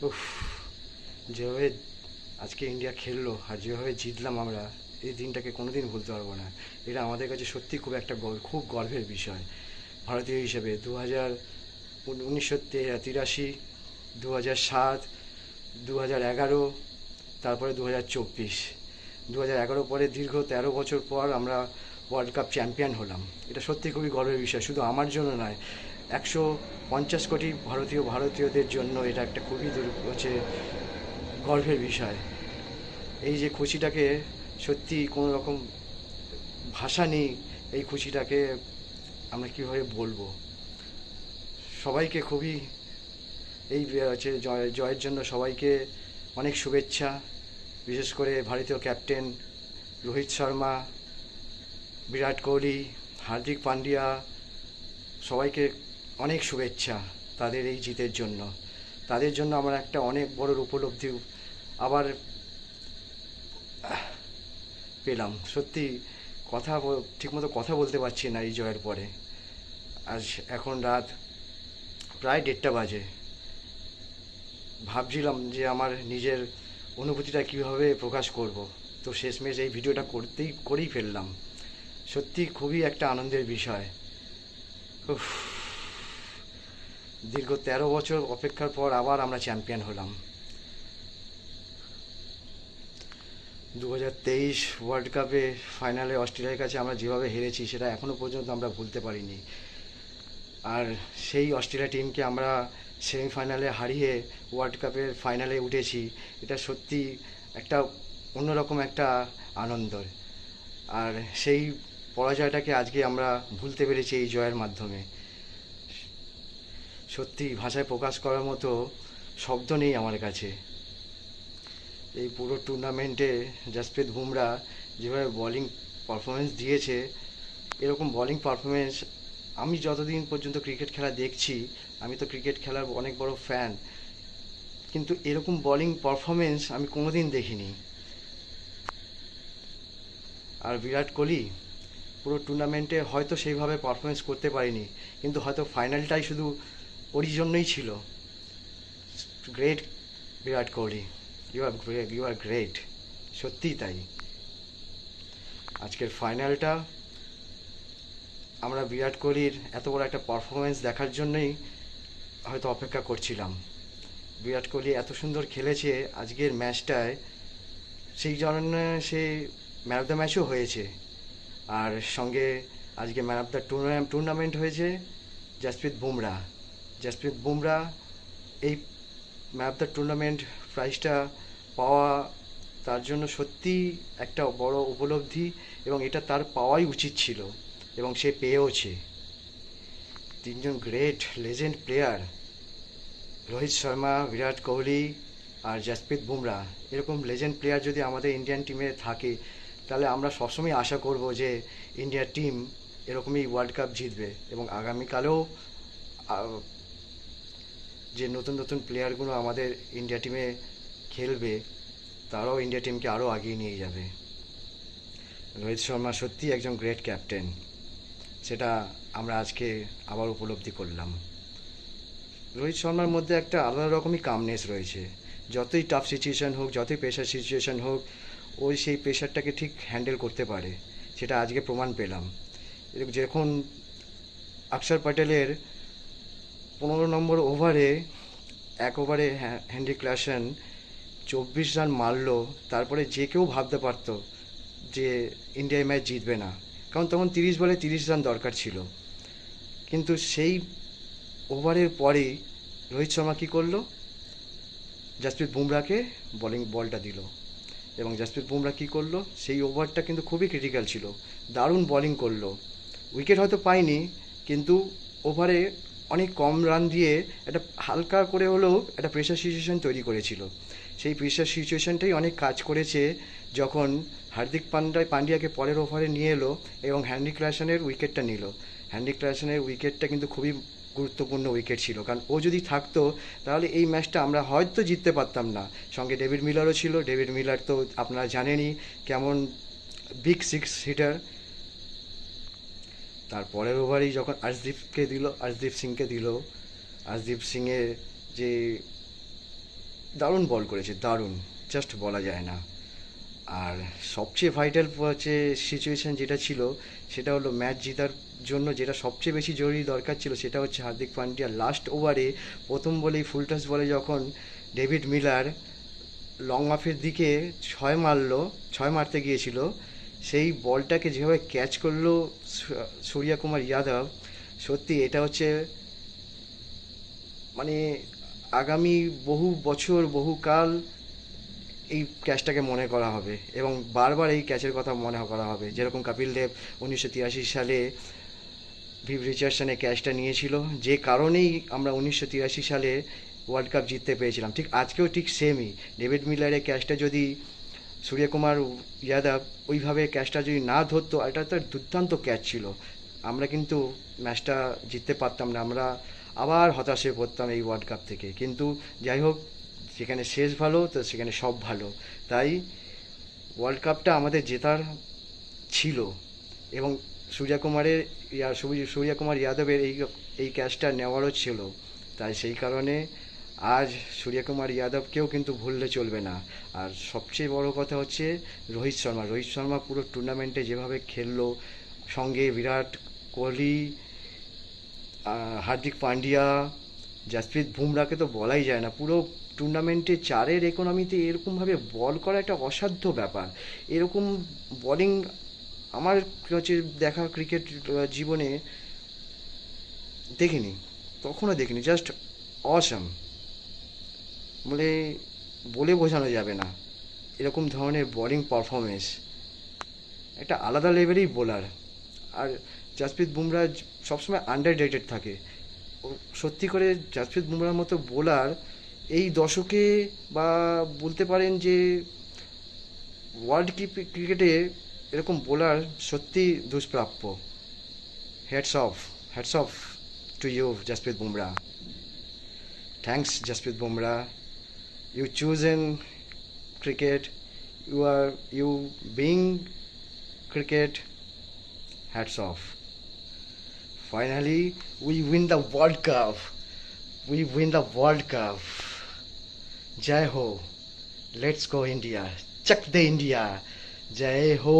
উফ, যেভাবে আজকে ইন্ডিয়া খেললো আর যেভাবে জিতলাম আমরা, এই দিনটাকে কোনোদিন ভুলতে পারবো না। এটা আমাদের কাছে সত্যি খুব একটা খুব গর্বের বিষয় ভারতীয় হিসেবে। 1983, 2007, 2011, তারপরে 2024। 2011 পরে দীর্ঘ 13 বছর পর আমরা ওয়ার্ল্ড কাপ চ্যাম্পিয়ন হলাম। এটা সত্যি খুবই গর্বের বিষয়, শুধু আমার জন্য নয়, 150 কোটি ভারতীয়দের জন্য এটা একটা খুবই হচ্ছে গর্বের বিষয়। এই যে খুশিটাকে সত্যি কোনো রকম ভাষা নেই, এই খুশিটাকে আমরা কীভাবে বলবো। সবাইকে খুবই এই হচ্ছে জয়ের জন্য সবাইকে অনেক শুভেচ্ছা। বিশেষ করে ভারতীয় ক্যাপ্টেন রোহিত শর্মা, বিরাট কোহলি, হার্দিক পান্ডিয়া, সবাইকে অনেক শুভেচ্ছা তাদের এই জিতের জন্য। তাদের জন্য আমরা একটা অনেক বড় উপলব্ধি আবার পেলাম। সত্যি ঠিকমতো কথা বলতে পারছি না এই জয়ের পরে। আজ এখন রাত প্রায় 1:30 বাজে। ভাবছিলাম যে আমার নিজের অনুভূতিটা কিভাবে প্রকাশ করব, তো শেষমেশ এই ভিডিওটা করেই ফেললাম। সত্যি খুবই একটা আনন্দের বিষয়। উফ, দীর্ঘ 13 বছর অপেক্ষার পর আবার আমরা চ্যাম্পিয়ন হলাম। 2023 ওয়ার্ল্ড কাপে ফাইনালে অস্ট্রেলিয়ার কাছে আমরা যেভাবে হেরেছি সেটা এখনও পর্যন্ত আমরা ভুলতে পারিনি। আর সেই অস্ট্রেলিয়া টিমকে আমরা সেমিফাইনালে হারিয়ে ওয়ার্ল্ড কাপের ফাইনালে উঠেছি। এটা সত্যি একটা অন্যরকম একটা আনন্দ। আর সেই পরাজয়টাকে আজকে আমরা ভুলতে পেরেছি এই জয়ের মাধ্যমে। সত্যি ভাষায় প্রকাশ করার মতো শব্দ নেই আমার কাছে। এই পুরো টুর্নামেন্টে জসপ্রীত বুমরা যেভাবে বোলিং পারফরমেন্স দিয়েছে, এরকম বোলিং পারফরমেন্স আমি যতদিন পর্যন্ত ক্রিকেট খেলা দেখছি, আমি তো ক্রিকেট খেলার অনেক বড় ফ্যান, কিন্তু এরকম বোলিং পারফরমেন্স আমি কোনোদিন দেখিনি। আর বিরাট কোহলি পুরো টুর্নামেন্টে হয়তো সেইভাবে পারফরমেন্স করতে পারিনি, কিন্তু হয়তো ফাইনালটাই শুধু ওরই জন্যই ছিল। Great Virat Kohli, you are great. সত্যিই তাই। আজকের ফাইনালটা আমরা বিরাট কোহলির এত বড় একটা পারফরমেন্স দেখার জন্যই হয়তো অপেক্ষা করছিলাম। বিরাট কোহলি এত সুন্দর খেলেছে আজকের ম্যাচটায়, সেই জন্য সে ম্যান অফ দ্য ম্যাচও হয়েছে। আর সঙ্গে আজকে ম্যান অফ দ্য টুর্নামেন্ট হয়েছে জসপ্রীত বুমরা। এই ম্যান অফ দ্য টুর্নামেন্ট প্রাইজটা পাওয়া তার জন্য সত্যি একটা বড় উপলব্ধি, এবং এটা তার পাওয়াই উচিত ছিল, এবং সে পেয়েওছে। তিনজন great legend player, Rohit Sharma, Virat Kohli আর জসপ্রীত বুমরা, এরকম লেজেন্ড প্লেয়ার যদি আমাদের ইন্ডিয়ান টিমে থাকে, তাহলে আমরা সবসময় আশা করব যে ইন্ডিয়ার টিম এরকমই ওয়ার্ল্ড কাপ জিতবে। এবং আগামীকালেও যে নতুন নতুন প্লেয়ারগুলো আমাদের ইন্ডিয়া টিমে খেলবে, তারাও ইন্ডিয়া টিমকে আরও এগিয়ে নিয়ে যাবে। রোহিত শর্মা সত্যি একজন গ্রেট ক্যাপ্টেন, সেটা আমরা আজকে আবার উপলব্ধি করলাম। রোহিত শর্মার মধ্যে একটা আলাদা রকমই কামনেস রয়েছে। যতই টাফ সিচুয়েশান হোক, যতই প্রেশার সিচুয়েশান হোক, ওই সেই প্রেশারটাকে ঠিক হ্যান্ডেল করতে পারে, সেটা আজকে প্রমাণ পেলাম। যখন অক্ষর প্যাটেলের 15 নম্বর ওভারে 1 ওভারে হেনরি ক্লাসেন 24 রান মারলো, তারপরে যে কেউ ভাবতে পারতো যে ইন্ডিয়া ম্যাচ জিতবে না, কারণ তখন 30 বলে 30 রান দরকার ছিল। কিন্তু সেই ওভারের পরেই রোহিত শর্মা কী করলো, জসপ্রীত বুমরাকে বলটা দিল, এবং জসপ্রীত বুমরা কী করলো, সেই ওভারটা কিন্তু খুবই ক্রিটিক্যাল ছিল, দারুণ বোলিং করলো। উইকেট হয়তো পায়নি, কিন্তু ওভারে অনেক কম রান দিয়ে একটা হালকা করে হলেও একটা প্রেশার সিচুয়েশান তৈরি করেছিল। সেই প্রেশার সিচুয়েশানটাই অনেক কাজ করেছে যখন হার্দিক পান্ডিয়াকে পরের ওভারে নিয়ে এলো এবং হ্যানরি ক্লাসেনের উইকেটটা নিল। হ্যানরি ক্লাসেনের উইকেটটা কিন্তু খুবই গুরুত্বপূর্ণ উইকেট ছিল, কারণ ও যদি থাকতো তাহলে এই ম্যাচটা আমরা হয়তো জিততে পারতাম না। সঙ্গে ডেভিড মিলারও ছিল। ডেভিড মিলার তো আপনারা জানেনই কেমন বিগ সিক্স হিটার। তার পরের ওভারেই যখন আর্শদীপ সিংকে দিল, আর্শদীপ সিংয়ের যে দারুণ বল করেছে, দারুণ, জাস্ট বলা যায় না। আর সবচেয়ে ভাইটাল হচ্ছে সিচুয়েশন যেটা ছিল, সেটা হলো ম্যাচ জেতার জন্য যেটা সবচেয়ে বেশি জরুরি দরকার ছিল, সেটা হচ্ছে হার্দিক পান্ডিয়া লাস্ট ওভারে প্রথম বলেই ফুল টস বলে যখন ডেভিড মিলার লং অফের দিকে ছয় মারলো, ছয় মারতে গিয়েছিল, সেই বলটাকে যেভাবে ক্যাচ করলো সূর্যা কুমার যাদব, সত্যি এটা হচ্ছে মানে আগামী বহু বছর বহু কাল এই ক্যাচটাকে মনে করা হবে এবং বারবার এই ক্যাচের কথা মনে করা হবে। যেরকম কপিল দেব 1983 সালে ভিভ রিচার্ডসনে ক্যাচটা নিয়েছিল, যে কারণেই আমরা 1983 সালে ওয়ার্ল্ড কাপ জিততে পেরেছিলাম, ঠিক আজকেও ঠিক সেমই। ডেভিড মিলারের ক্যাচটা যদি সূর্যকুমার যাদব ওইভাবে ক্যাচটা যদি না ধরতো, এটা তো দুর্দান্ত ক্যাচ ছিল, আমরা কিন্তু ম্যাচটা জিততে পারতাম না, আমরা আবার হতাশ হয়ে পড়তাম এই ওয়ার্ল্ড কাপ থেকে। কিন্তু যাই হোক, যেখানে শেষ ভালো তো সেখানে সব ভালো। তাই ওয়ার্ল্ড কাপটা আমাদের জেতার ছিল এবং সূর্যকুমারের সূর্যকুমার যাদবের এই ক্যাচটা নেওয়ারও ছিল। তাই সেই কারণে আজ সূর্যকুমার যাদবকেও কিন্তু ভুললে চলবে না। আর সবচেয়ে বড় কথা হচ্ছে রোহিত শর্মা পুরো টুর্নামেন্টে যেভাবে খেললো, সঙ্গে বিরাট কোহলি, হার্দিক পান্ডিয়া, জাসপ্রীত বুমরাকে তো বলাই যায় না। পুরো টুর্নামেন্টে চারের ইকোনমিতে এরকমভাবে বল করা একটা অসাধ্য ব্যাপার। এরকম বলিং আমার হচ্ছে দেখা ক্রিকেট জীবনে দেখিনি, কখনো দেখিনি। জাস্ট অসাম, বলে বলে বোঝানো যাবে না এরকম ধরনের বোলিং পারফরমেন্স, একটা আলাদা লেভেলেই বোলার। আর জাসপ্রীত বুমরা সবসময় আন্ডার রেটেড থাকে। সত্যি করে জাসপ্রীত বুমরার মতো বোলার এই দশকে বা বলতে পারেন যে ওয়ার্ল্ড ক্রিকেটে এরকম বোলার সত্যি দুষ্প্রাপ্য। Hats off, hats off to you Jasprit Bumrah. Thanks Jasprit Bumrah, you chosen cricket, you being cricket, hats off. Finally we win the world cup, we win the world cup. Jai ho, let's go India, chak de India, jai ho.